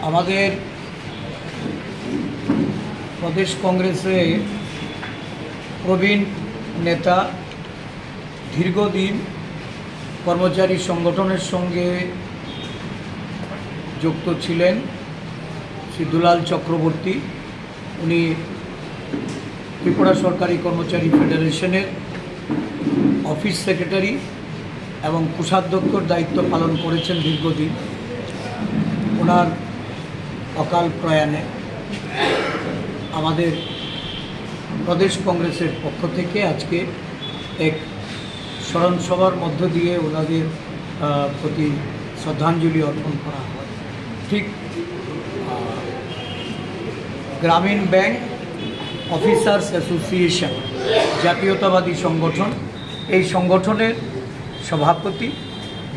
আমাদের প্রদেশ কংগ্রেসে প্রবীণ নেতা দীর্ঘদিন কর্মচারী সংগঠনের সঙ্গে যুক্ত ছিলেন শ্রী দুলাল চক্রবর্তী। উনি ত্রিপুরা সরকারি কর্মচারী ফেডারেশনের অফিস সেক্রেটারি এবং কোষাধ্যক্ষর দায়িত্ব পালন করেছেন দীর্ঘদিন। ওনার অকাল প্রয়াণে আমাদের প্রদেশ কংগ্রেসের পক্ষ থেকে আজকে এক স্মরণ সভার মধ্য দিয়ে ওনাদের প্রতি শ্রদ্ধাঞ্জলি অর্পণ করা হয়। ঠিক গ্রামীণ ব্যাংক অফিসার্স অ্যাসোসিয়েশন জাতীয়তাবাদী সংগঠন, এই সংগঠনের সভাপতি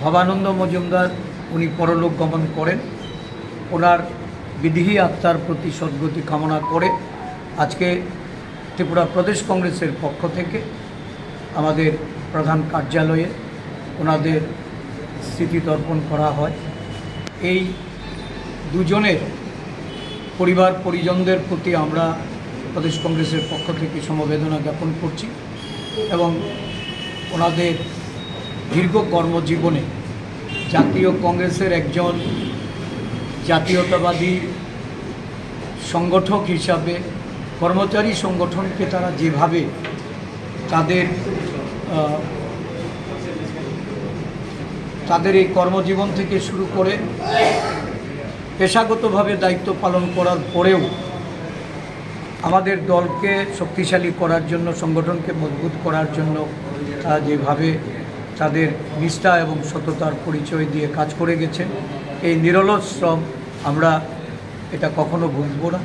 ভবানন্দ মজুমদার উনি পরলোক গমন করেন। ওনার বিদেহী আত্মার প্রতি সদ্গতি কামনা করে আজকে ত্রিপুরা প্রদেশ কংগ্রেসের পক্ষ থেকে আমাদের প্রধান কার্যালয়ে ওনাদের স্মৃতি তর্পণ করা হয়। এই দুজনের পরিবার পরিজনদের প্রতি আমরা প্রদেশ কংগ্রেসের পক্ষ থেকে সমবেদনা জ্ঞাপন করছি এবং ওনাদের দীর্ঘ কর্মজীবনে জাতীয় কংগ্রেসের একজন জাতীয়তাবাদী সংগঠক হিসাবে কর্মচারী সংগঠনকে তারা যেভাবে তাদের এই কর্মজীবন থেকে শুরু করে পেশাগতভাবে দায়িত্ব পালন করার পরেও আমাদের দলকে শক্তিশালী করার জন্য, সংগঠনকে মজবুত করার জন্য যেভাবে তাদের নিষ্ঠা এবং সততার পরিচয় দিয়ে কাজ করে গেছেন, এই নিরলস শ্রম আমরা এটা কখনো ভুলব না।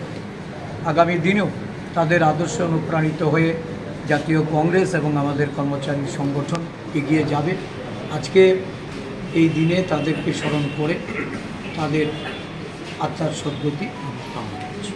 আগামী দিনেও তাদের আদর্শে অনুপ্রাণিত হয়ে জাতীয় কংগ্রেস এবং আমাদের কর্মচারী সংগঠন এগিয়ে যাবে। আজকে এই দিনে তাদেরকে স্মরণ করে তাদের আত্মার সদ্গতি কামনা করছি।